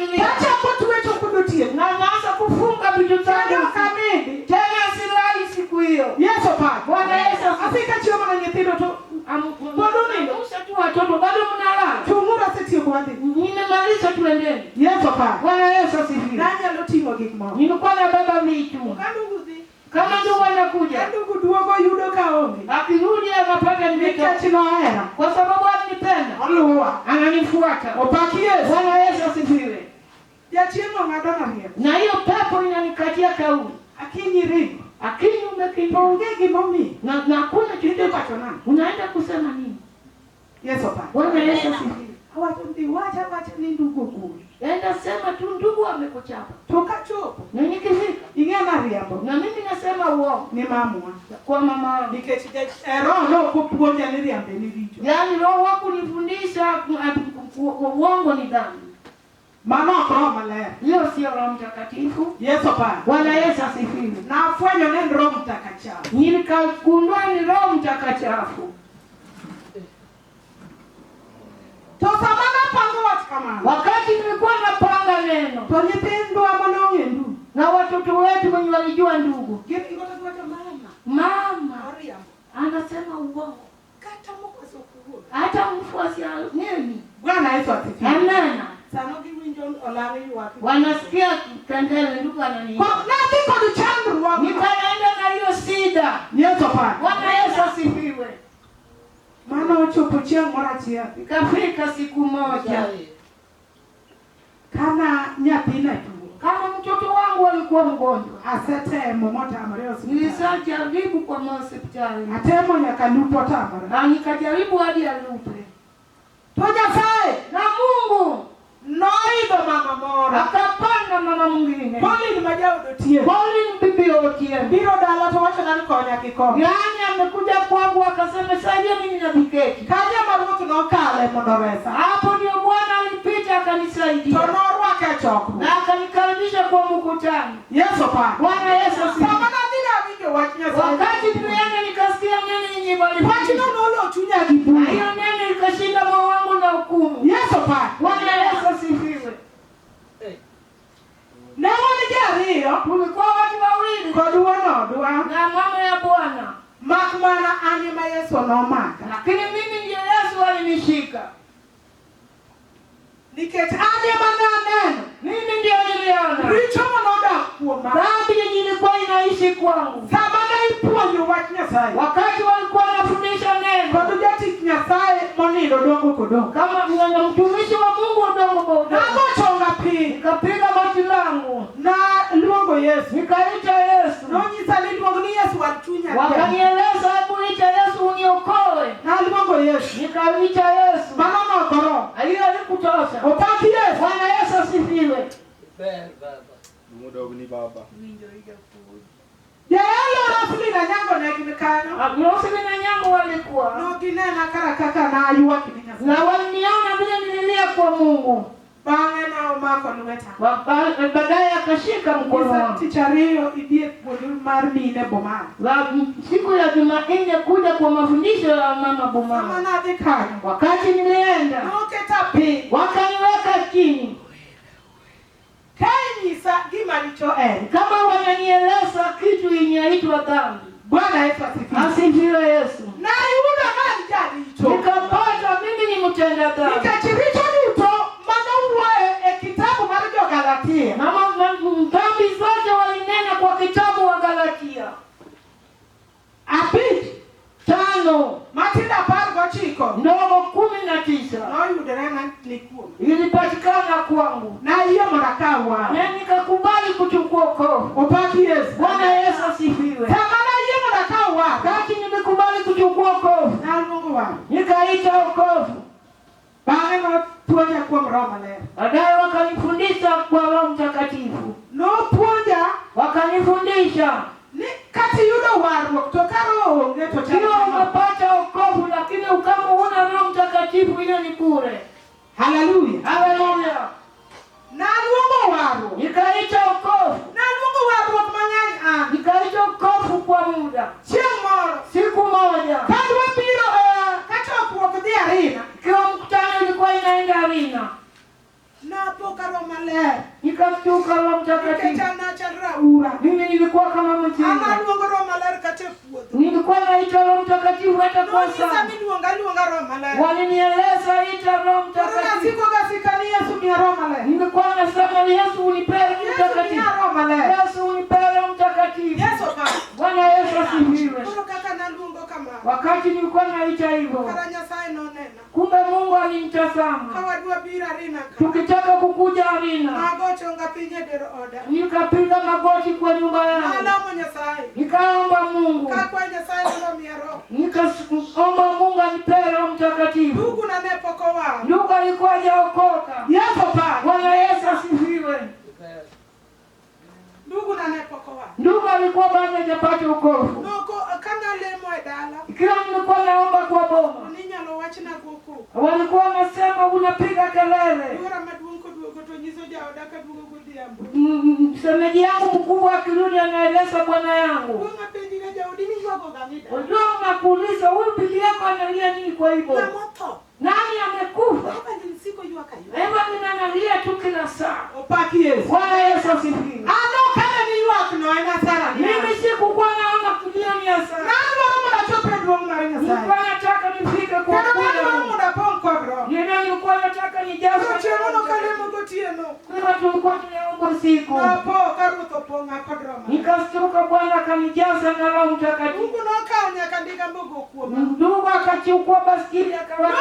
dunia. Acha watu wetu kudutie. Na naanza kufunga vitu zangu kamili. Tena silali siku hiyo. Yesu pa. Bwana Yesu afika choma na nyetindo to. Mbona usatu watoto bado mnalala? Tumura seti kwa wapi? Nimemaliza tuendeni. Yesu pa. Bwana Yesu asifiwe. Nani alotingo gikmo? Nilikuwa na baba vitu. Kama ndugu anakuja. Ndugu duogo yudo kaombi. Akirudi anapata nimekachinoera. Kwa sababu alinipenda. Oluwa Ananifuata. Opakie. Bwana Yesu asifiwe. Ya chiemo ngadona ria. Na hiyo pepo inanikatia kauli. Akinyiri. Akini umekimba ongegi momi. Na kuna kitu patona. Unaenda kusema nini? Yesu pa. Bwana Yesu asifiwe. Hawatundi wacha ni ndugu kuu. Enda sema tu ndugu amekuchapa. Toka chopo. Na nikifika ingena riambo. Na mimi nasema uongo. Ni mamwa. Kwa mama nikechije roho kupuonja ni riambe ni vicho. Yaani roho wako nifundisha uongo ni dhambi. Mama kwa malaya. Hiyo sio Roho Mtakatifu. Yesu pa. Bwana Yesu asifiwe. Na afanye neno Roho Mtakatifu. Nilikagundua ni Roho Mtakatifu. Tosamana pango watikama. Wakati nilikuwa napanga neno. Tonyetendo amano ndu. Na watoto wetu wenye walijua ndugu. Kipi ngoto tuwacha mama. Mama. Anasema uongo. Kata mko sokuo. Hata mfuasi nini? Bwana Yesu asifiwe. Amen. Sanogi winjo olari wapi. Wanasikia kengele ndugu anani. Kwa nani kwa mchandu wako. Nikaenda na hiyo sida. Yesu pa. Bwana Yesu asifiwe. Maana uchopochia moratia. Ikafika siku moja. Kama nyapina tu. Kama mtoto wangu alikuwa mgonjwa. Asete momota amareo siku. Nilisajaribu kwa hospitali. Atemo nyakalupo tamara. Na nikajaribu hadi alupe. Toja fae. Na Mungu. Noido mama mora. Akapanda mama mwingine. Poli ni majao dotie. Poli ni bibi otie. Biro dala to wacha nani konya kikomo. Yaani amekuja kwangu akasema saidia mimi na biketi. Kaja marutu no kale mondoresa. Hapo ndio Bwana alipita akanisaidia. Tonorwa kachoko. Na akanikaribisha kwa mkutano. Yesu pa. Bwana Yesu asifiwe. Samana bila vinge wachnya sana. Wakati nilienda nikasikia neno nyinyi bali. Wacha no chunya kibu. Hiyo neno ikashinda moyo wangu na hukumu. Yesu pa. Bwana Yesu asifiwe. Na wale jariyo tulikuwa watu wawili. Kwa dua na mama ya Bwana. Makmana anima Yesu no maka. Lakini mimi ndiye Yesu alinishika. Niketi anima neno. Mimi ndiye niliona. Richo mnoda kuoma. Dhambi ilikuwa inaishi kwangu. Sabana iponyo wachnya sai. Wakati walikuwa wanafundisha neno. Kwa tujati kinyasaye monindo dongo kodongo. Kama mtumishi wa Mungu dongo kodongo. Nako chonga pi. Nikapiga bati langu. Na luongo Yesu. Nikaita Yesu. Nonyisa luongo ni Yesu watunya. Wakanieleza hebu ita Yesu uniokoe. Na luongo Yesu. Nikaita Yesu. Mama koro. Hiyo haikutosha. Opaki Yesu. Bwana Yesu asifiwe. Baba. Mungu ni baba. Ya yalo rasmi na nyango na kimekano. Rasmi na nyango walikuwa. No kinena kara kaka na ayua kinya. Na waliniona vile nililia kwa Mungu. Bange na umako nuweta. Baadaye akashika mkono wangu. Tichario idie bodul marmine bomani. Siku ya Jumanne kuja kwa mafundisho ya mama bomani. Kama na dekani. Wakati nilienda. Noketapi. Wakaniweka chini. Kainisa gima licho kama wananieleza kitu inaitwa dhambi. Bwana Yesu asifiwe. Asifiwe Yesu. Na yuda gani jadi hicho? Nikapata mimi ni mtenda dhambi. Nikachiricho nito maana uwe kitabu marajo Galatia. Mama dhambi zote walinena kwa kitabu wa Galatia. Apiti 5 Matinda pargo chiko. ndogo 19. No yuda rena likuwa. Ilipatikana kwangu. Na hiyo marakawa. Na nikakubali kuchukua wokovu. Opaki Yesu. Bwana Yesu asifiwe. Tamana hiyo marakawa. Wakati nimekubali kuchukua wokovu. Na Mungu wangu. Nikaita wokovu. Baada ya tuonya kwa Roma leo. Baadaye wakanifundisha kwa Roho Mtakatifu. No puonja wakanifundisha. Ni kati yudo Warruok to karo ngeto cha. Kila umepata wokovu lakini kama huna Roho Mtakatifu hiyo ni bure. Haleluya. Haleluya. Na luongo Warruok. Nikaita wokovu. Na luongo Warruok manyanya. Nikaita wokovu kwa muda. Siku moja. Kadwa biro kacho kuokodhi arena. Kila mkutano ilikuwa inaenda arena. Na pokaro Roho Maler. Nikashtuka Roho Mtakatifu. Nikachana charaura. Mimi nilikuwa kama mjinga. Analuongo Roho Maler katepuodho. Nilikuwa naita Roho Mtakatifu hata kwa Noni saa. sami luonga Roho Maler. Walinieleza ita Roho Mtakatifu. Kora siko kasikani Yesu ni Roho Maler. Nilikuwa nasema Yesu unipe Roho Mtakatifu. Yesu ni Roho Maler. Yesu unipe Roho Mtakatifu. Yesu pa. Bwana Yesu asifiwe. Koro kaka naluongo kama. Wakati nilikuwa naita hivyo, Kara Nyasaye nonena. kumbe Mungu alimtazama. Kawadua bira rina. Tukitaka kukuja arina, Magote unga pinye dero oda. nikapiga magoti kwa nyumba yangu. Alamo Nyasaye. Nikaomba Mungu. Kakwa Nyasaye ndo miaro. Nikaomba Mungu anipe Roho Mtakatifu. Ndugu na nepoko wao. Ndugu alikuwa hajaokoka. Yesu pa. Bwana Yesu asifiwe. Ndugu na nepoko wao. Ndugu alikuwa bado hajapata wokovu. Noko kana Lemo edala. Kila nilikuwa naomba kwa boma, Ninyalo wachina goku. walikuwa wanasema unapiga kelele. Dura maduong koduogo to nyiso jaoda kaduogo godhiambo. Msemeji yangu mkubwa akirudi anaeleza bwana yangu. Kuonga penji na jaodi ni yuago gamida. Unajua unakuuliza huyu bibi yako analia nini kwa hivyo? Na moto. Nani amekufa? Hapa ni siko yuaka yu. Hebu ninalia tu kila saa. Opaki Yesu. Bwana Yesu asifiwe. Ano kana ni yuak no ena sara. Mimi sikukuwa naona kulia ni hasara. Nani wamo na chope duong mara Nyasaye. Nilikuwa nataka nifike kwa Kana nani kule. wamo na pon kodro. Nilikuwa nataka nijaze. Chono kalemo gotieno. Kwa tulikuwa tunaomba siku. Napo karuto ponga kodro. Nikastuka Bwana akanijaza na Roho Mtakatifu. Mungu no kaunya kandika mbogo kuoma. Ndugu akachukua baskeli akaweka.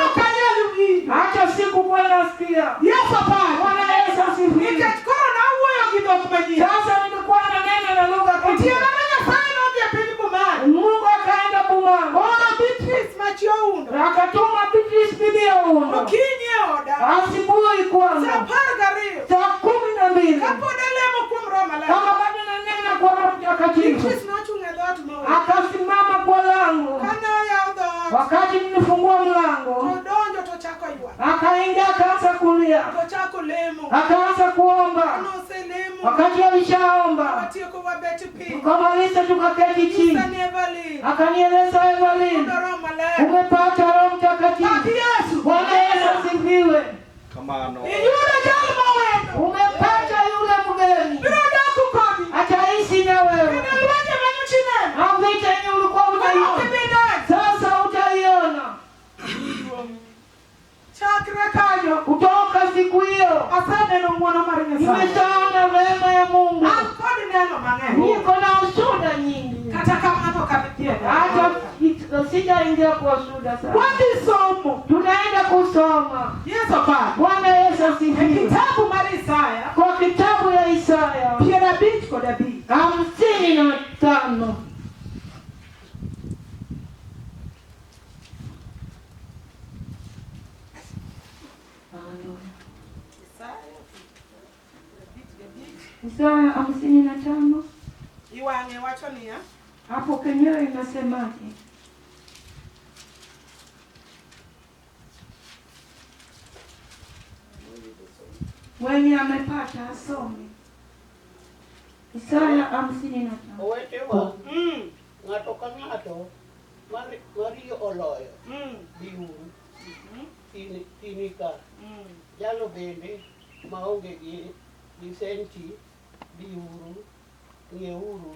Hata siku Bwana asikia. Yesu pa. Bwana Yesu asifiwe. Nikachukua na uwe kidogo maji. Sasa nilikuwa na neno na lugha Tia kabisa. na Nyasaye no dia pili bumani. Mungu akaenda Bumanga. Ona Beatrice machio undo. Akatuma Beatrice bibi ya undo. Okinye oda. Asubuhi kwanza. Sa pargario. Saa 12. Kapoda Lemo kum Roho Maler. Kama bado na neno kwa Roho Mtakatifu. Beatrice no chunge dot mo. Akasimama kwa lango. Kana ya dot. Wakati nilifungua mlango, Donjo to chako yua. akaingia akaanza kulia. To chako Lemo. Akaanza kuomba. Ano se Lemo. Wakati alishaomba, Watie ko wabeti pi. tukamaliza tukaketi chini. Sanevali. Akanieleza Evelyn, Roho Maler. umepata Roho Mtakatifu. Aki Yesu. Bwana Yesu asifiwe. Kamano. Yule jalma wenu. Umepata yule mgeni. Biroda kukoni. Ataishi na wewe. Ndio manuchine. Au vita yenye ulikuwa unaiona. Sasa utaiona. Chakra kanyo. Kutoka siku hiyo, Asante no mwana mara Nyasaye. nimeshaona rehema ya Mungu. Akodi neno mang'eny. Niko na ushuhuda nyingi. Kata kama to kapitia. Hata sijaingia kwa ushuhuda sasa. Kwani somo. Tunaenda kusoma. Yesu pa. Bwana Yesu asifiwe. Kitabu mara Isaya. Kwa kitabu ya Isaya Piera bit ko dabi. 55. Isaya 55. Iwange wacho niya. Hapo kenyewe inasemaje? Mwenye amepata asome. Isaya 55. Owetewa, ng'ato ka ng'ato mariyo oloyo biuru tini ka jalo bende maonge gi senti biuru ng'ieuru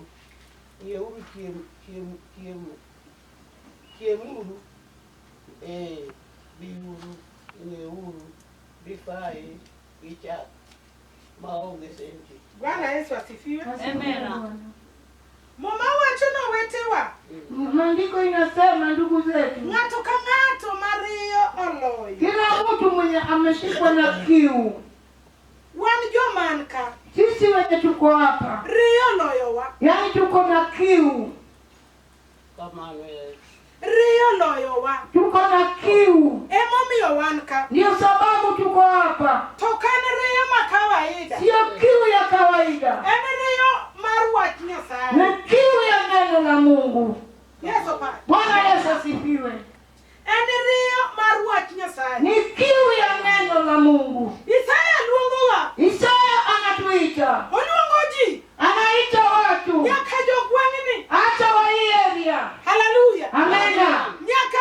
chiemuru biuru ng'ieuru difae gi chak maonge senti. Bwana Yesu asifiwe. Amen. Mama wacho na wetewa. Maandiko inasema ndugu zetu, Ng'ato ka ng'ato mariyo oloyo. kila mtu mwenye ameshikwa na kiu. Wan jomanka. Sisi wenye tuko hapa, Riyo loyowa. yaani tuko na kiu. Kamano Riyo loyowa. Tuko na kiu. Emomiyo wanka. Ndio sababu tuko hapa. To kan riyo ma kawaida. Sio kiu ya kawaida. En riyo mar wach Nyasaye. Ni kiu ya neno la Mungu. Yesu pa. Bwana Yesu asifiwe. En riyo mar wach Nyasaye. Ni kiu ya neno la Mungu. Isaya luongowa. Isaya anatuita. Oluongo ji. Anaita watu. Nyaka jogweng'ni. Hata wa hii area. Hallelujah. Amena. Nyaka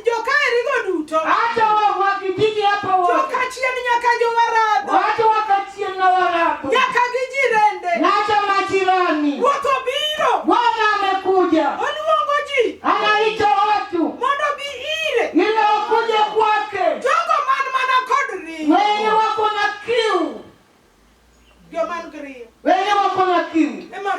jo kaerigo duto. Hata wa kijiji hapa wote. Joka chien nyaka jo warado. Watu wa giriyo. Wenye wako na kiu.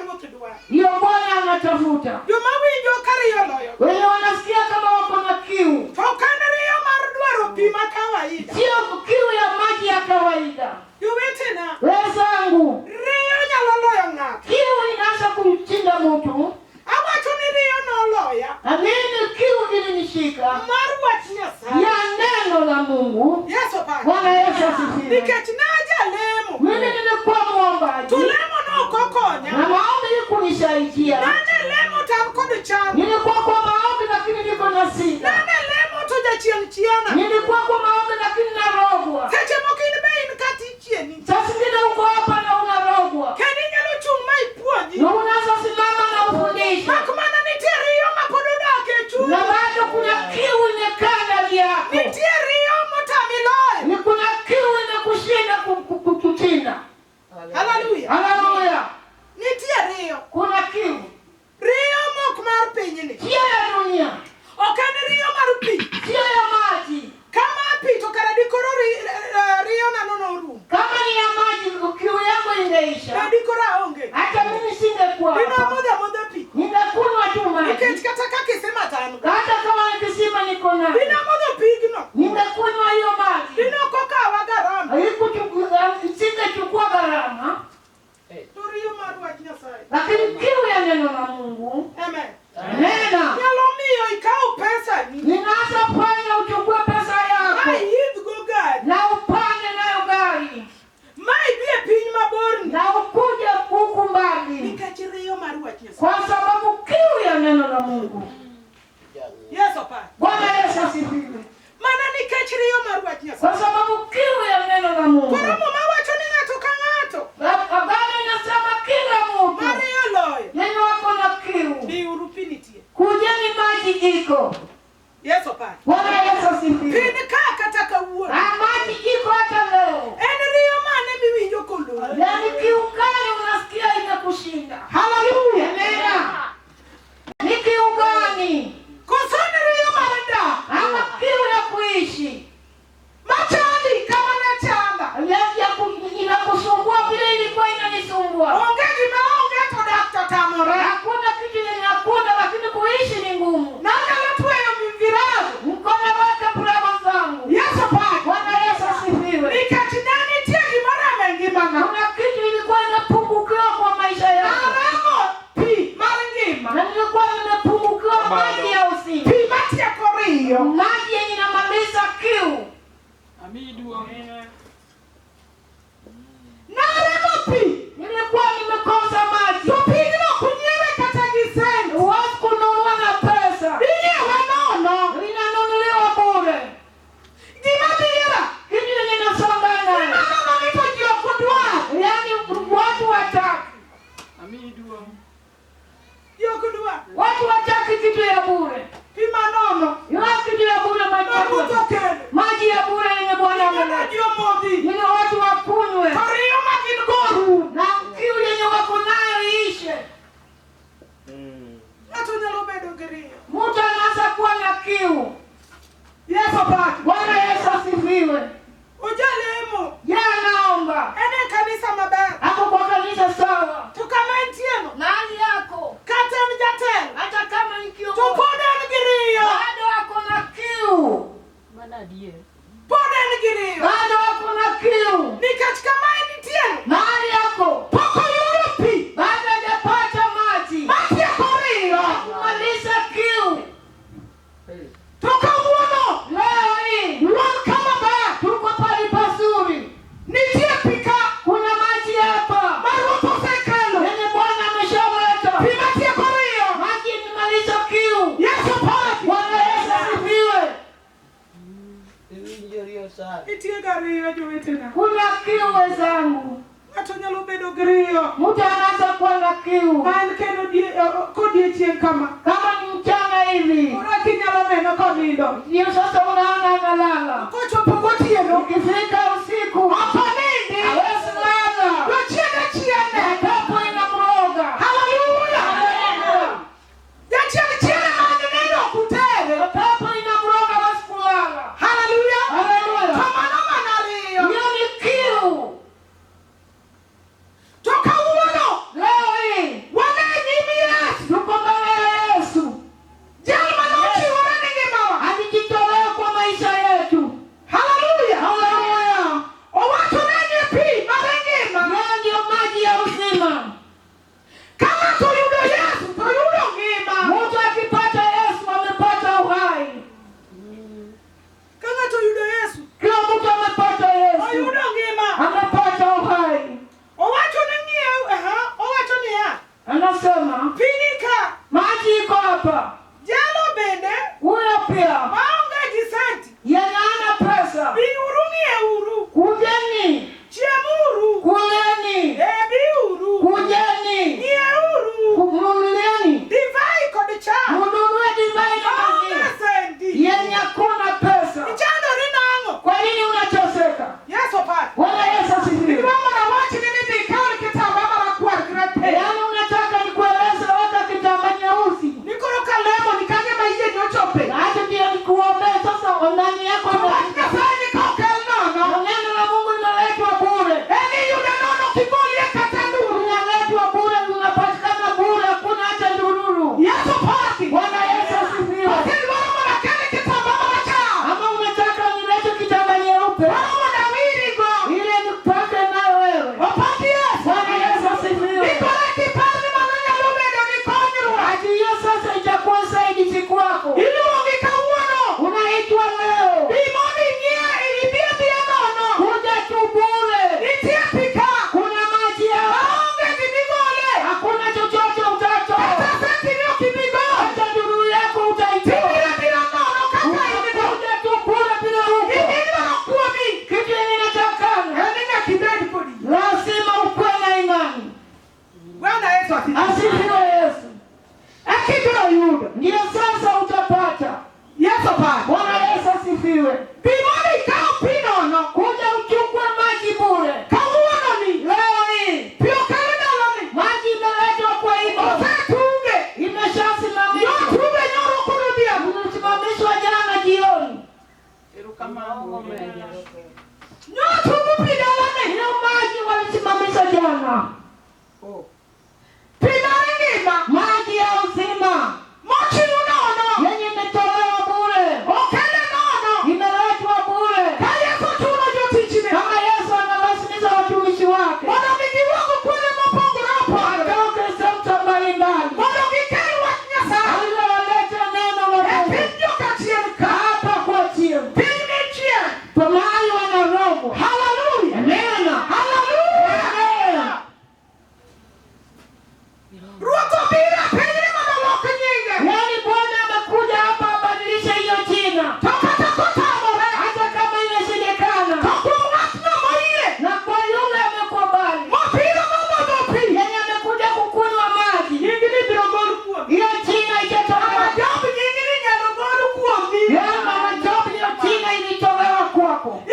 Ruoth dwa. Ndio Bwana anatafuta. Joma winjo kariyo loyo. Wenye wanasikia kama wako na kiu. To kanariyo mar dwaro pi ma kawaida. Sio kiu ya maji ya kawaida. Jowetena. Wenzangu. Riyo nyalo loyo ng'ato. Kiu inaanza kumchinda mtu. Awacho ni riyo noloya. Amini kiu ilinishika. Mar wach Nyasaye. Ya neno la Mungu. Yesu pa. Bwana Yesu asifiwe. Nikech naja lemo. Mimi nilikuwa muombaji. Tulemo no kokonya. Na maombi kunisaidia. Nane lemo tam kod chan. Nilikuwa kwa maombi lakini niko na shida. Nane lemo to jachiena. Nilikuwa kwa maombi lakini narogwa. Seche moko in be in kati chieni. Sasa ngine uko hapa na unarogwa. Kani nyalo chung mai puonji. Na unaanza simama na ufundisha. Makumana nitie riyo mapodo dake chu. Na bado kuna kiu imekaa ndani yako. Nitie riyo motamiloe. Ni kuna kiu inakushinda kukushinda. Hallelujah. Hallelujah. Nitie riyo. Kuna kiu. Riyo mok mar pinyni. Sio ya dunia. Okane riyo mar pi. Sio ya maji. Kama pi to kara dikoro riyo na nono rum. Kama ni ya maji kiu yangu ingeisha. Na dikora onge. Hata mimi singekuwa. Nina moda pi. Ningekunywa tu maji. Nikech kata kakisema tano. Hata kama nikisema niko nayo. Nina moda pigno. Ningekunywa hiyo maji. Nina koka wa gharama. Singechukua gharama. Riyo mar wach Nyasaye. Lakini kiu ya neno la Mungu. Amen. Nena. Nyalo miyo ikao pesa ni. Ninaanza fanya uchukue pesa yako. Mai hidhgo gari. Na upande nayo gari. Mai bie piny maborni. Na ukuje huku mbali. Nikech riyo mar wach Nyasaye. Kwa sababu kiu ya neno la Mungu. Yesu pa. Bwana Yesu asifiwe. Mana nikech riyo mar wach Nyasaye. Kwa sababu kiu ya neno la Mungu. Koro mama wacho ni ng'ato ka ng'ato. Agano inasema kila mtu. Mariyo loyo. Yenye wako na kiu. Biuru pi nitie. Kujeni maji iko. Yesu pa. Bwana Yesu asifiwe. Pini ka kata kawuono. Maji iko hata leo. En riyo mane miwinjo koloyo. Yaani kiu gani unasikia inakushinda? Haleluya. Nena. Ni kiu gani? Koso ni riyo mar dak. Ama kiu ya kuishi. Machandi kama na chanda. Inakusumbua vile ilikuwa inanisumbua. Onge gima onge to dak to tamore. Hakuna kitu yenye hakuna lakini kuishi ni ngumu. Na nyalo tweyo mvirago. Mkono wake bravo zangu. Yesu pa. Bwana Yesu asifiwe. Nikech nani tie gimoro amengimana. Kuna kitu ilikuwa inapungukiwa kwa maisha yangu. Aramo pi mar ngima. Na nilikuwa nimepungukiwa maji ya uzima. Pi matieko riyo. Maji yenye inamaliza kiu. Amidu. Naremo pi. Nilikuwa nimekosa maji. To pigno kunyiewe kata gisent. Huwezi kununua na pesa. Inyewe nono. Inanunuliwa bure. Gima bira. Kitu yenye nasonga nayo. Mama mamito jioko dwa. Yaani watu wataki. Amidu. Jioko dwa. Watu wataki kitu ya bure. Pi manono. Yuna kitu ya bure maji ya bure. Mabuto kene. Maji ya bure yenye Bwana ameleta. Nina jiyo modhi. Yuna watu wakunywe. Kariyo magin goru. Na kiu yenye wako nayo iishe. Ng'ato nyalo bedo gi riyo. Mtu anaanza kuwa na kiu. Yesu pa. Bwana Yesu asifiwe. Ujalemo. Je, naomba. Ene kanisa maber. Hapo kwa kanisa sawa. To kama entieno. Mahali yako. Kata mjatelo. Hata kama ni kiu. To pod en gi riyo. Bado wako na kiu. Pod en gi riyo. Bado wako na kiu. Nikech kama entieno. Mahali yako. Pok oyudo pi. Bado hajapata maji. Matieko riyo. Kumaliza kiu. To kawuono. Leo hii. Wan kama ber. Tuko pali pazuri. Nitie pi ka. Kuna maji hapa. Ruoth osekelo. Yenye Bwana ameshaleta. Pi matieko riyo. Maji imemaliza kiu. Yesu pa. Bwana Yesu asifiwe. Nitie ga riyo jowetena. Kuna kiu wenzangu. Ng'ato nyalo bedo gi riyo. Mtu anaanza kuwa na kiu. Man kendo kodiechieng' kama. Kama ni mchana hivi. Ora kinyalo neno konindo. Ndio sasa unaona analala. Kochopo gotieno. Ukifika usiku. Apanindi. Hawezi lala. Chiene. Pepo inamroga. Haleluya. Haleluya. Chiene mane neno kutere. Pepo inamroga hawezi kulala. Haleluya. Haleluya. Kamano manariyo. Hiyo ni kiu. To Bwana. Maji ya uzima yenye imetolewa bure, imeletwa bure. Kama Yesu analazimiza watumishi wake watoke sehemu mbalimbali ili walete neno la Mungu hapa kwa chini, kwa mahali wana roho. Amen. Yaani Bwana amekuja hapa abadilishe hiyo jina. Hata kama imeshindikana. Na kwa yule amekubali. Yaani amekuja kukunywa maji. Hiyo jina ikatolewa. Yaani Mama Job, hiyo jina ilitolewa kwako.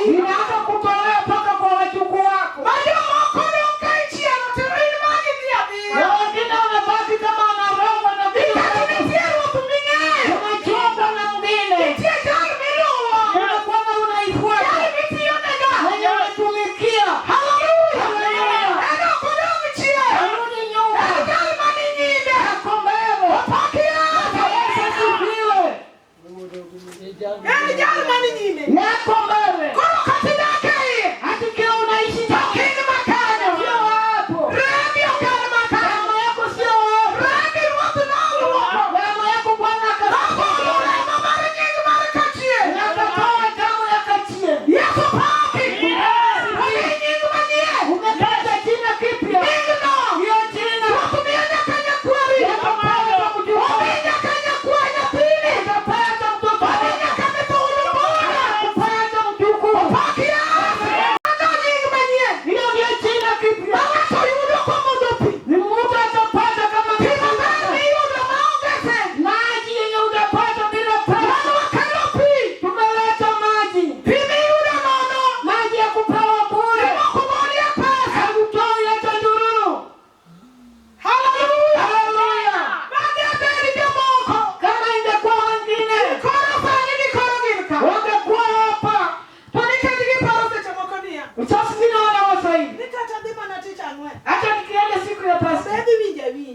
Inaanza kutolewa mpaka kwa wajukuu wako. Na wengine wamebaki kama wanarogwa na vitu. Unachomwa na mwingine. Na Bwana unaifuata. Wenye unatumikia. Haleluya. Arudi nyuma. Yako mbele. Yesu asifiwe. Yako mbele. Hata kila unaishi sio hapo. Damu yako sio hapo. Damu yako Bwana akatoa. Akatoa damu ya kachie. Umepata jina kipya. Hiyo jina utapata mjukuu. Utapata mtoto. Utapata mjukuu. Hiyo ndio jina kipya. Ni mtu atapata kama maji yenye utapata bila pesa. Tumeleta maji. Maji ya kupewa bure. Hakutoi hata ndururu. Haleluya. Kama ingekuwa wengine wangekuwa hapa. Sasa ninaona wasaidi. Hata nikienda siku ya Pasaka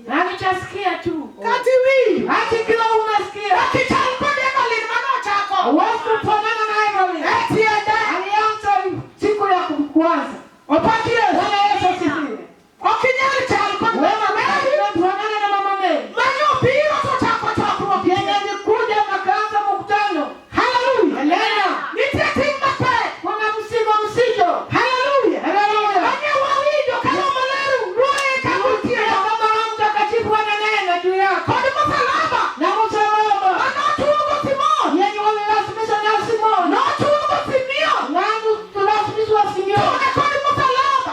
na nitasikia tu. Hata kila unasikia. Huwezi kufanana na Evelyn. Alianza siku ya kwanza. Bwana Yesu asifiwe. Wewe unafanana na Mama Mary. Yenye alikuja akaanza mkutano. Haleluya. Kuna mzigo mzito. Haleluya. Kama Roho Mtakatifu ananena juu yako. Na msalaba. Yenye wamelazimisha na Simoni. Na tulazimishwa Simoni.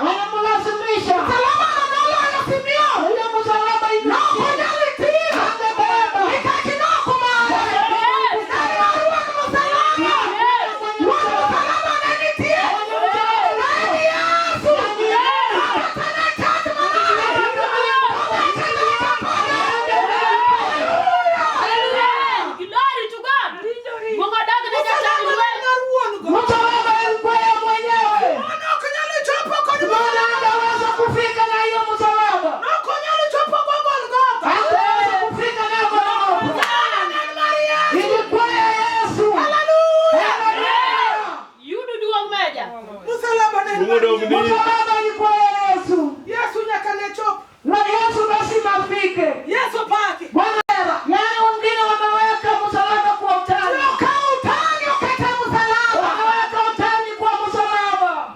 Wanamlazimisha. Ile msalaba imebeba. Msalaba ilikuwa ya mwenyewe. Bwana anaweza kufika na hiyo msalaba. Hangeweza kufika na Golgotha. Ilikuwa ya Yesu. Haleluya. Msalaba ilikuwa ya Yesu. Na Yesu lazima afike. Bwana, yaani wengine wameweka msalaba kwa utani. Wameweka utani kwa msalaba.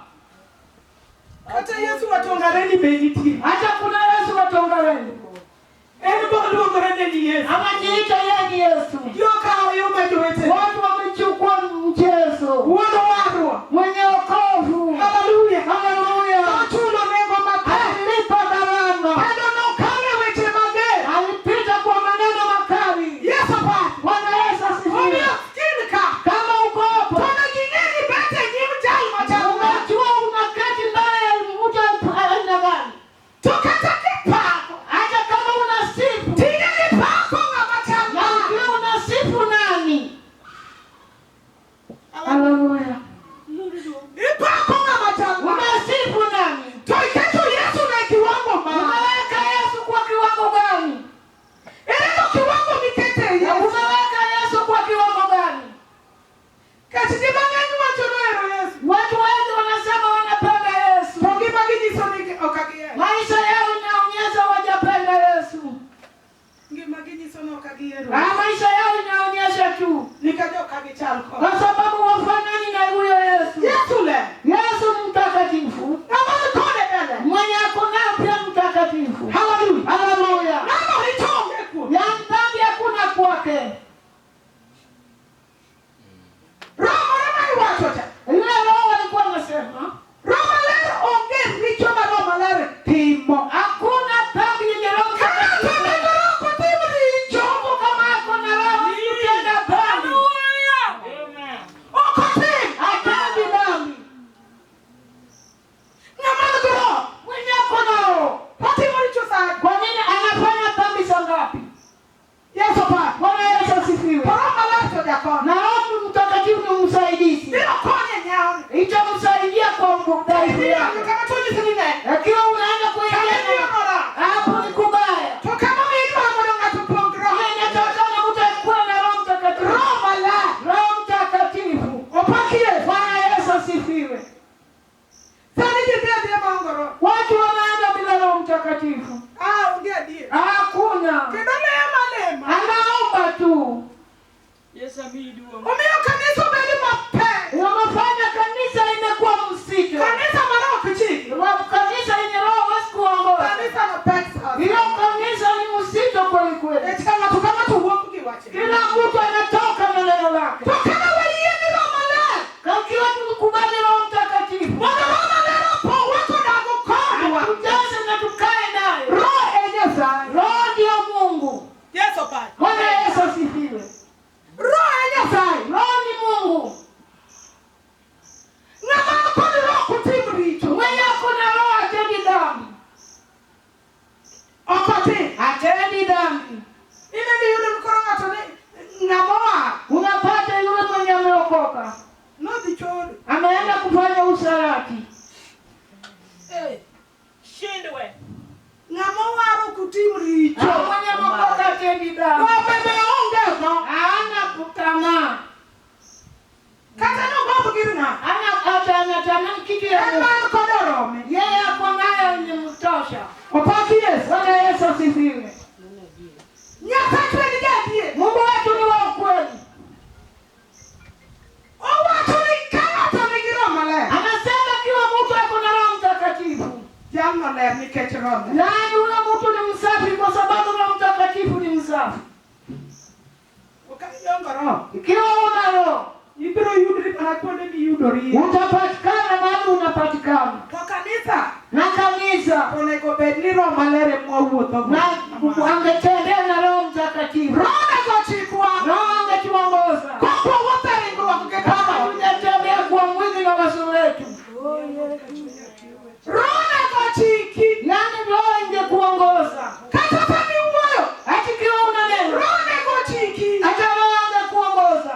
Hata kuna Yesu watongareni. Ama jiita yeye ni Yesu. Watu wamechukua mchezo. Mwenye wokovu. Haleluya. Alilipa gharama. Alipita kwa maneno makali. Bwana Yesu asifiwe. Kama uko hapo, unajua unaketi mbele ya mtu aina gani? Hata kama unasifu. Na ukiwa unasifu nani? life yako. Ikiwa unaenda kuingia hapo ni kubaya. Roho Mtakatifu. Bwana Yesu asifiwe. Watu wanaenda bila Roho Mtakatifu. Hakuna. Anaomba tu. Yes, amidua. Unafanya kanisa imekuwa msito. Kanisa yenye roho hawezi kuongoza. Hilo kanisa ni msito kweli kweli. Kila mtu anatoka na neno lake. Kakiwa tukubali Roho Mtakatifu. Tujaze na tukae naye. Roho ndio Mungu. Bwana Yesu asifiwe. Roho ni Mungu. Mwenye kuna roho hatendi dhambi. Hatendi dhambi. Unapata yule mwenye ameokoka. Ameenda kufanya usharati. Shindwe. Mwenye ameokoka hatendi dhambi. Hana kutamaa. Ana kitu ya Mungu. Yeye ako nayo ni mtosha. Bwana Yesu asifiwe. Mungu wetu ni wa ukweli. Anasema kiwa mtu ako na Roho Mtakatifu. Nani yule mtu ni msafi kwa sababu Roho Mtakatifu ni msafi. Ikiwa una Roho utapatikana mahali unapatikana. Na kanisa na angetembea na Roho Mtakatifu. Roho angetuongoza. Kama tunatembea kwa mwili na wazo letu. Yani Roho ingekuongoza. Hata kiwa una neno. Hata Roho angekuongoza.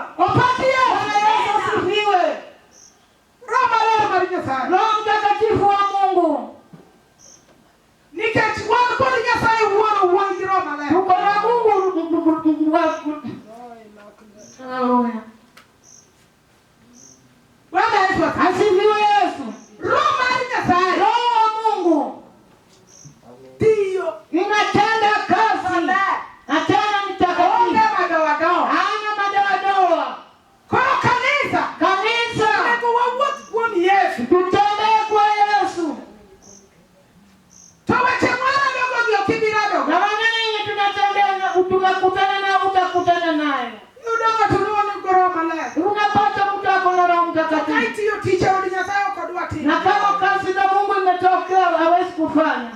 Roho Mtakatifu wa Mungu. Tuko na Mungu wako. Haleluya. Asifiwe Yesu. Roho wa Mungu. Inatenda kazi. Na tena ni takatifu. Hana madoadoa. Kanisa. Tutembee kwa Yesu. Na wanani tunatembea na tunakutana na utakutana naye. Unapata mtu ako na Roho Mtakatifu. Na kama kazi za Mungu imetokea hawezi kufanya.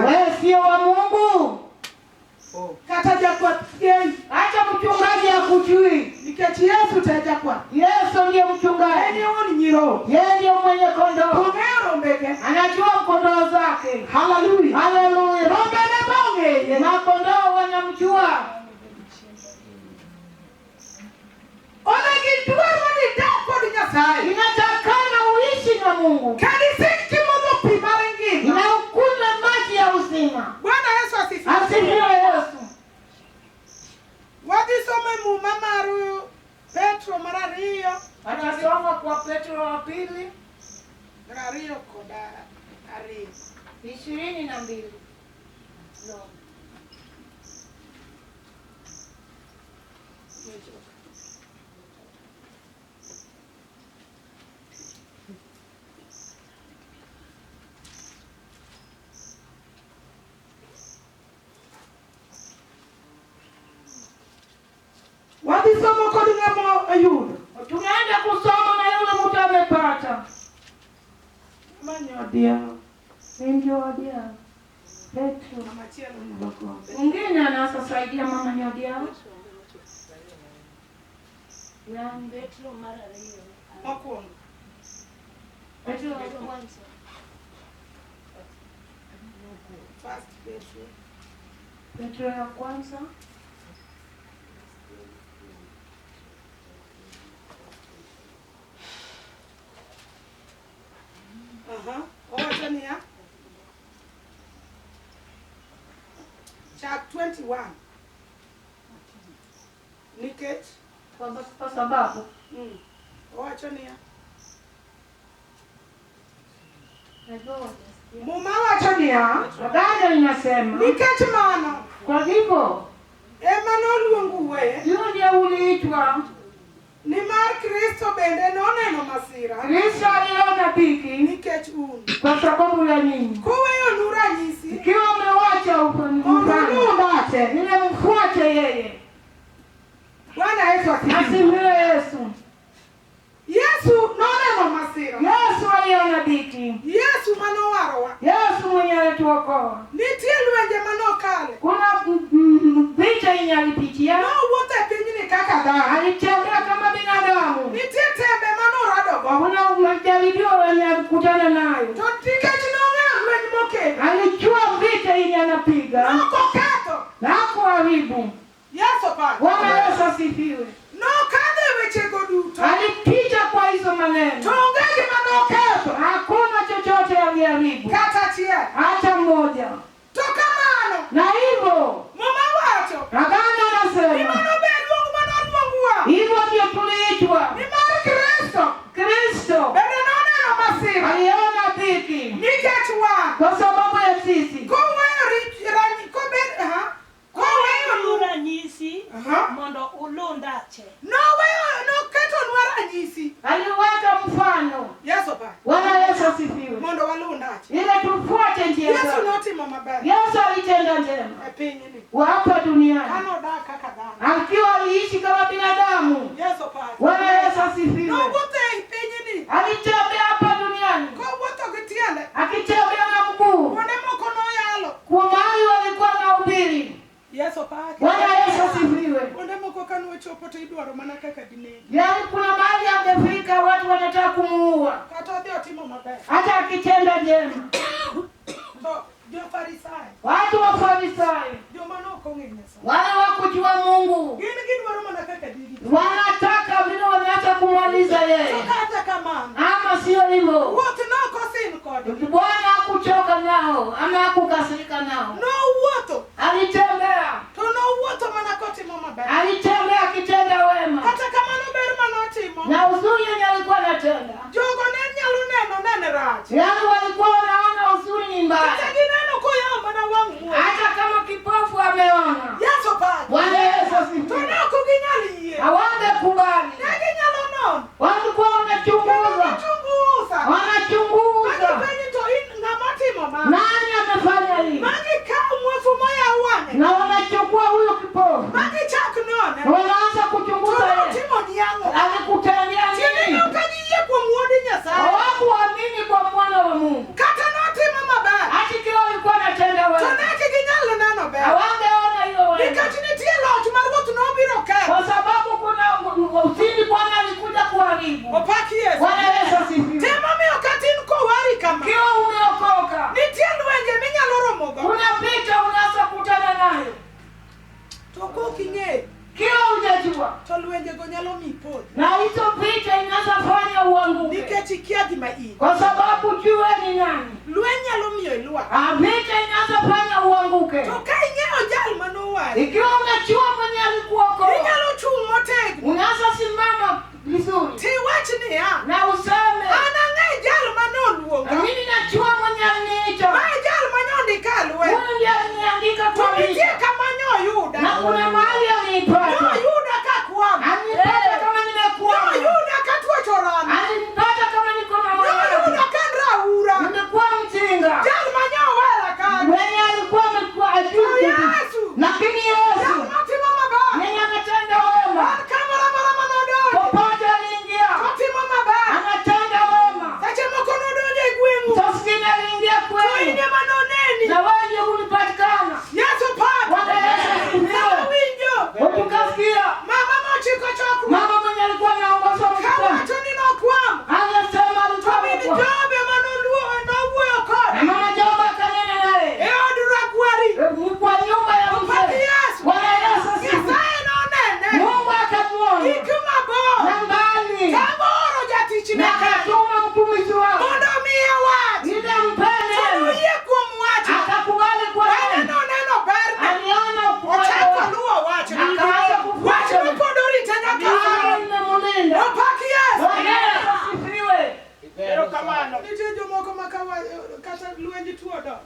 Wewe sio wa Mungu. Acha mchungaji akujui. Yesu ndiye mchungaji. Yeye ndiye mwenye kondoo. Anajua kondoo zake. Haleluya. Na kondoo wanamjua. Inatakana uishi na Mungu. Na ukunywe maji ya uzima. Asifiwe Yesu. Atasoma kwa Petro wa pili 22. Tunaenda kusoma na yule mtu amepata. Nyodia. Petro. Mwingine anasaidia mama Nyodia. Na Petro mara hiyo. Petro wa kwanza. Petro ya kwanza. Owachania. Chapter 21. Nikech. Kwa sababu. Owachania. Muma wachania. Agano linasema. Nikech mano. Kwa hivyo. Emano luonguwe. Yule uliitwa. Ni mar Kristo bende noneno masira. Kristo aliona dhiki. Nikech un. Kwa sababu ya nini? Kuweyo nuranyisi. Ikiwa umewacha ufanuache, ile mfuate yeye. Bwana Yesu asifiwe. Asifiwe Yesu. Yesu noneno masira. Yesu aliona dhiki. Yesu manowarowa. Yesu mwenye alituokoa. Nitie lwenje manokale. Kuna vita yenye alipitia. No wote pinyini kaka dhano. Alitembea kama binadamu. Nitie tembe manoradogo. Kuna majaribio yenye alikutana nayo. To nikech nong'eyo lweny mokedo. Alijua vita yenye anapiga. Nokoketho. Na kuharibu. Yesu pa. Bwana Yesu asifiwe. Nokadho e wechego duto. Alipita kwa hizo maneno. To onge gima noketho. Hakuna chochote aliharibu. Kata achiel. Hata mmoja. To kamano. Na hivyo. Mama wacho. Agano anasema. Nimano be luongo manoluonguwa. Hivyo ndio tuliitwa. Ni mar Kristo. Kristo. Bende noneno masira. Aliona dhiki. Nikech wan. Kwa sababu ya sisi. Koweyo ranyi kobed koweyo ranyisi mondo ulundache. Noketonwa ranyisi. Aliweka mfano. Yesu pa. Bwana Yesu asifiwe. Mondo walundache. Ile tufuate njia zake. Yesu notimo maber. Yesu alitenda njema. E pinyni. Hapa duniani. Kanodak kaka dhano. Akiwa aliishi kama binadamu. Yesu pa. Bwana Yesu asifiwe. Nowuotho e pinyni. Alitembea hapa duniani. Kowuotho gi tiende. Akitembea na mguu. Kuonde moko noyalo. Kwa mahali walikuwa na ubiri. Yesu pa. Bwana Yesu asifiwe. Kuonde moko kanochopo to idwaro mana kaka dinegi. Yaani kuna mahali angefika watu wanataka kumuua. Kata odhi otimo maber. Hata akitenda njema. To jo-Farisai. Watu wa Farisai. Joma nokong'e Nyasaye. Wale wakujua Mungu. Gin gidwaro mana kaka digi. Wanataka vile wanataka kumaliza yeye. Kata kamano. Ama sio hivyo. Wuoth nokosin kodgi. Bwana hakuchoka nao ama hakukasirika nao. Nowuotho. Alitembea. To nowuotho mana kotimo maber. Alitembea akitenda wema. Kata kamano ber manotimo. Na uzuri yenye alikuwa anatenda. Jogo ne nyalo nene rach. Yaani walikuwa wanaona uzuri ni mbaya. Kata gineno koyamba na wang' muoyo. Hata kama kipofu ameona. Yesu pa. Bwana Yesu To asifiwe. noko ginyal yie. Hawangekubali. Ne ginyalo non. Walikuwa wanachunguza. Chunguza. Wanachunguza. Penyi to in ng'ama timo ma. Nani amefanya hivi? Magi kao mwofu moya wang'e. Na wanachukua huyo kipofu. Magi chak none. Wanaanza kuchunguza To yeye. notimo niang'o. Alikutendea Tiende nini? nokagiyie kuom wuod Nyasaye. Hawakuamini kwa mwana wa Mungu. Kata notimo maber. Hata kila kata luenji tuodo.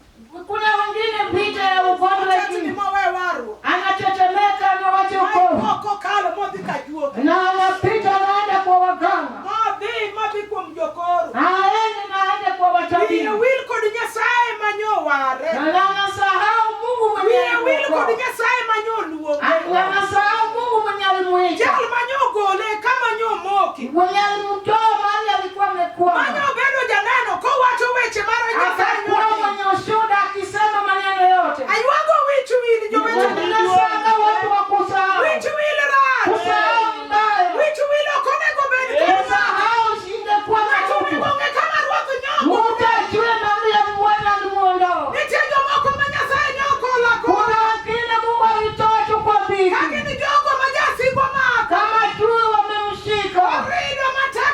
Kuna wengine vita ya ugonjwa Ni mawe waru. anatetemeka na wacha uko. Oko kalo modi kajuo. Na anapita naenda kwa waganga. Mabi kwa mjokoro. Naenda kwa watabibu. Ni will ko dinya sae manyo ware. Na anasahau Mungu mwenye. Ni will ko dinya sae manyo luo. Anasahau Mungu mwenye alimwita. Jali manyo gole kama nyo moki. Mwenye alimtoa mahali alikuwa amekuwa. Manyo bedo janeno ko wacho weche mara nyasaye nyo. Mwenye ushuhuda akisema maneno yote. Ayuago wichu wili jo weche ninasanga watu wa kusahau. Wichu wili ra. Kusahau mbaya. Wichu wili okone go bedi. Kusahau shinde kwa mtu. Mungu kama ruoko nyoko. Mungu ajue mambo ya Bwana alimuondoa. Nitenjo moko manyasaye nyoko lako. Kuna kile Mungu alitoa tu kwa bibi. Lakini jogo majasi kwa maka. Kama tu wamemshika. Rido mataka.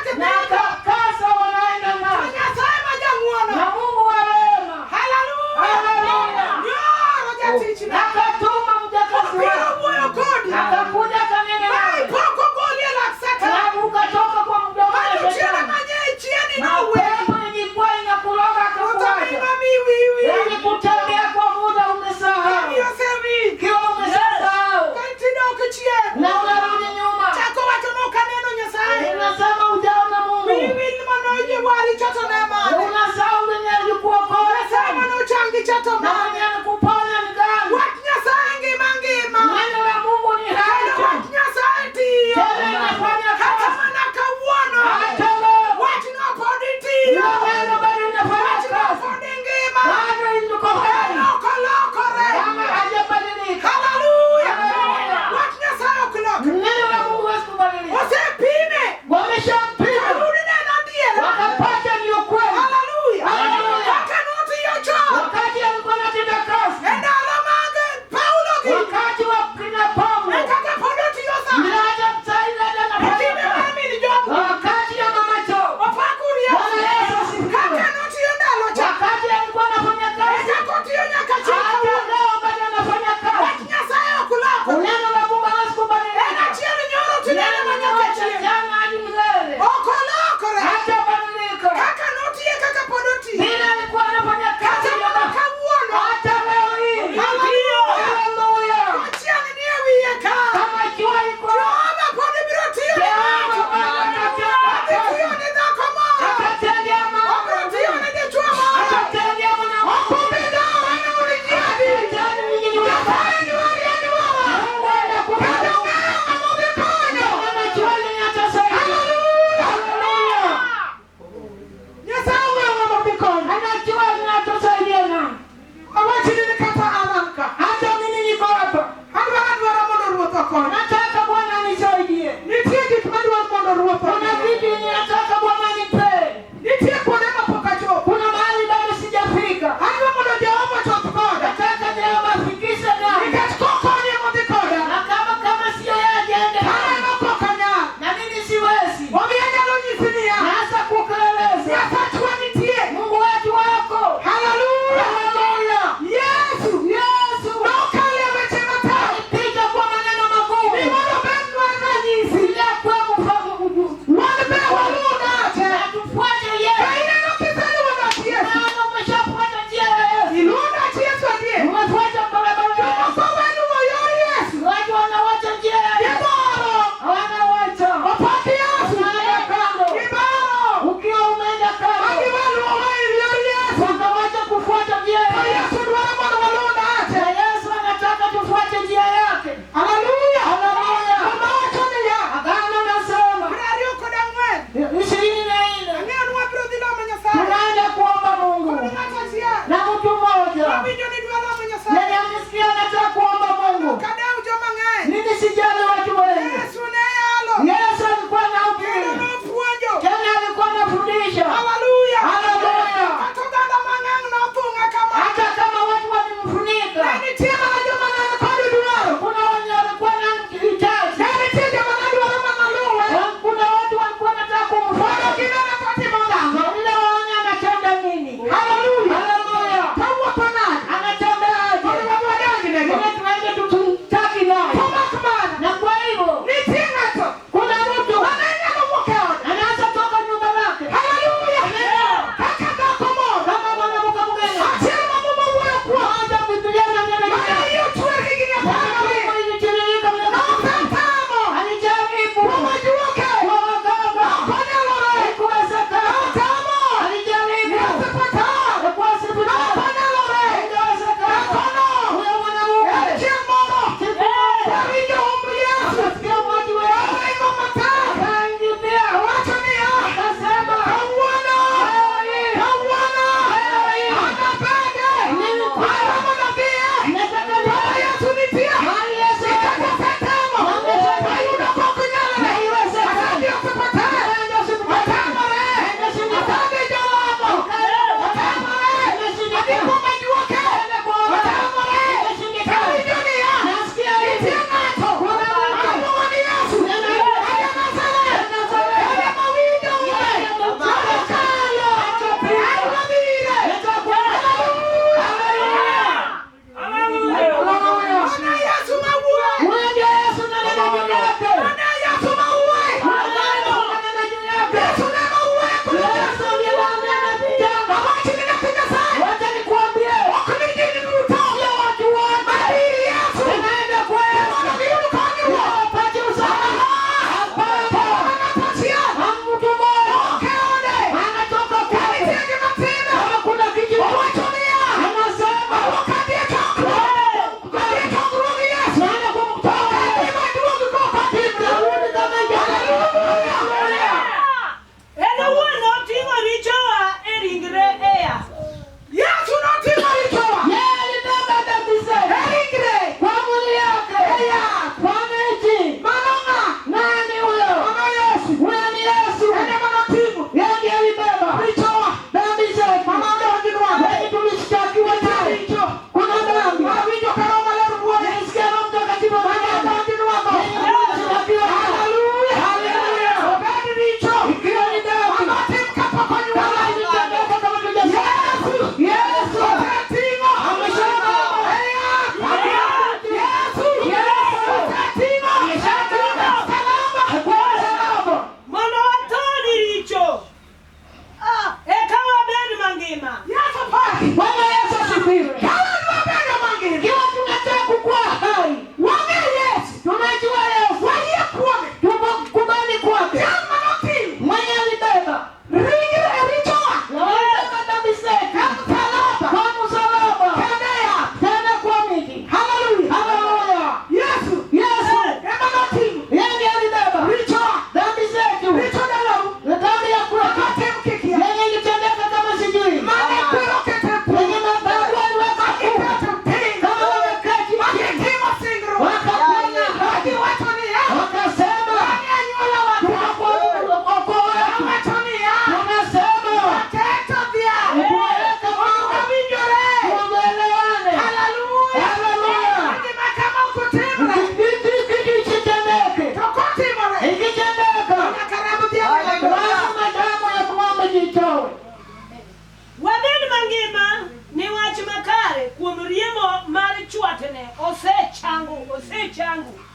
watene osechangu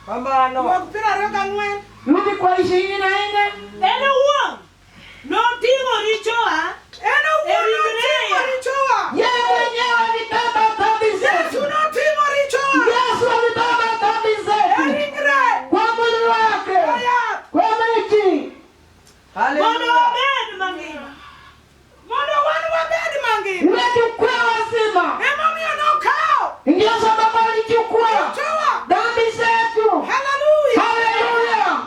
Kamano. Wakupira roga ngwen. Rudi kwa 24. Ene uo. No tingo richoa. Ene uo no tingo richoa. Yeye mwenyewe alibeba dhambi zetu. Yesu no tingo richoa. Yesu alibeba dhambi zetu. Erigre. Kwa mwili wake. Kwa miti. Hallelujah. Wetukua wazima. Ndio sababu alichukua dhambi zetu. Hallelujah.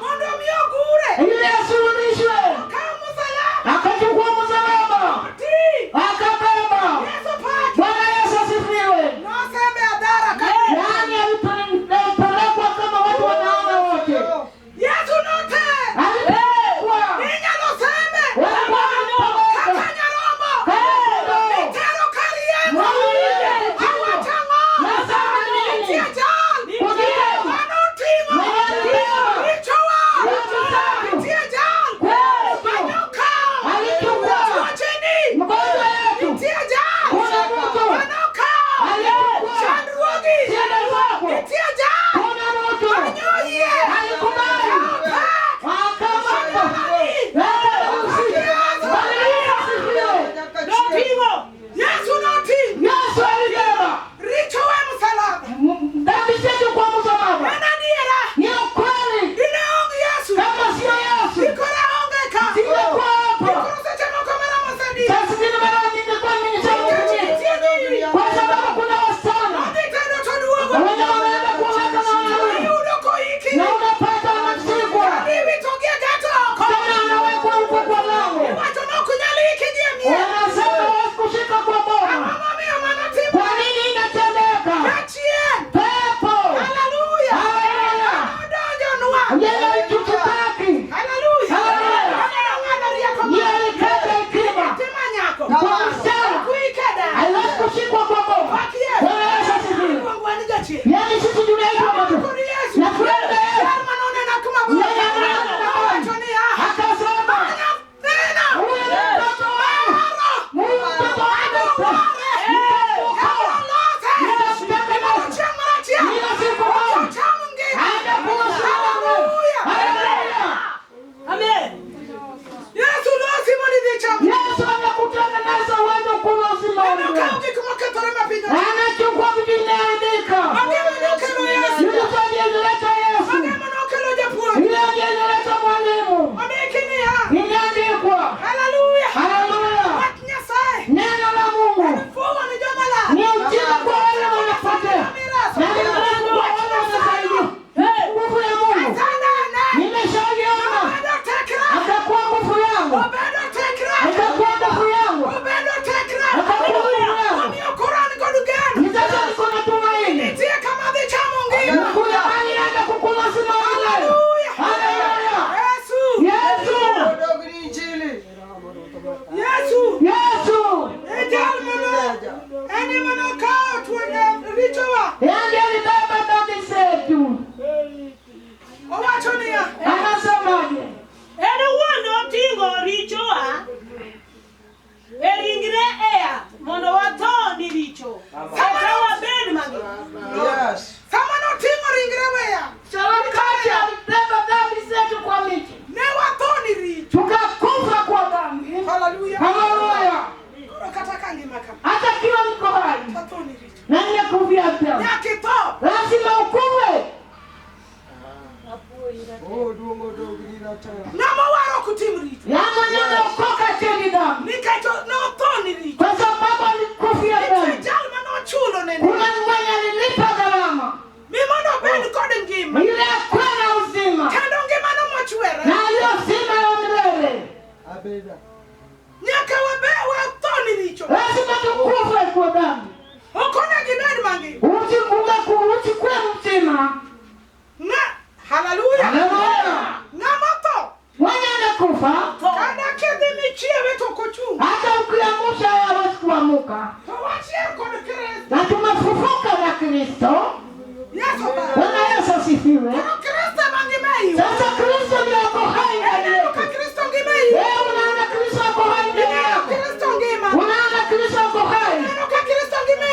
Ili asulubishwe. Akachukua msalaba. Akabeba. Bwana Yesu asifiwe. Yaani alipelekwa kama watu wanaona wote. Alipelekwa.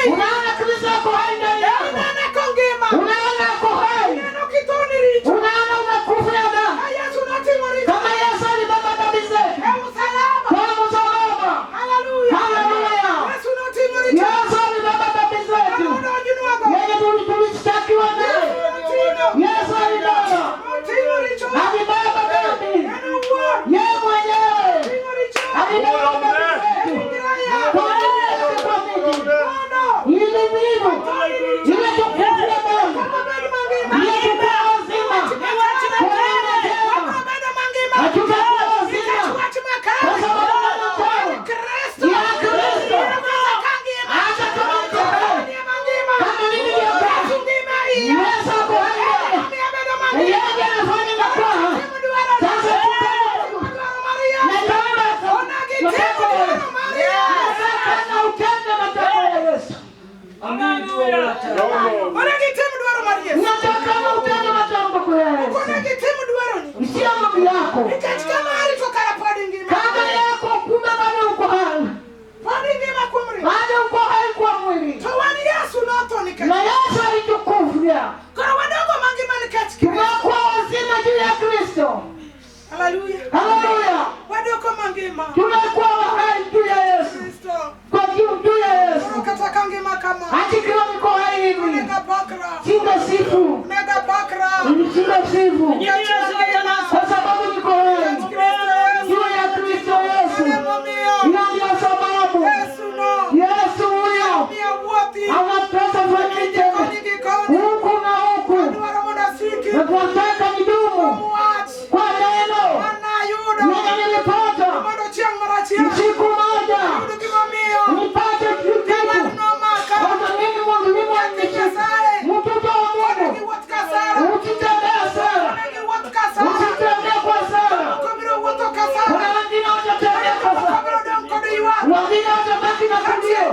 Unaona Kristo ako hai ndani yako. Mana kitemu dwaro mar Yesu. Nataka utende matamko kwa Yesu. Kuna kitemu dwaro ni. Sio mambo yako. Katika mahali tokara padi ngima. Kama yako kumbe bado uko hai. Padi ngima kumri. Bado uko hai kwa mwili. Tawani Yesu nato ni katika. Na Yesu alitukufia. Kwa wadogo mangima ni katika. Tunakuwa wazima juu ya Kristo. Haleluya. Haleluya. Wadogo mangima. Tunakuwa hai juu ya Yesu. Kristo. Kwa juu ya Yesu. Kataka ngima kama. Hata kila mko hai hivi. Nega bakra. Singa sifu. Nega bakra. Singa sifu. Kwa sababu niko hai. Juu ya Kristo Yesu. Ndio sababu. Yesu huyo. Anataka fanyike. Huku na huku. Na tunataka midumu. Kwa neno. Mimi nilipata. Siku moja. Nipate kitu. Hata mimi Mungu ni mwanamke. Mtoto wa Mungu. Usitembea sana. Usitembea kwa sana. Kuna wengine watatembea kwa sana. Wengine watabaki na kulia.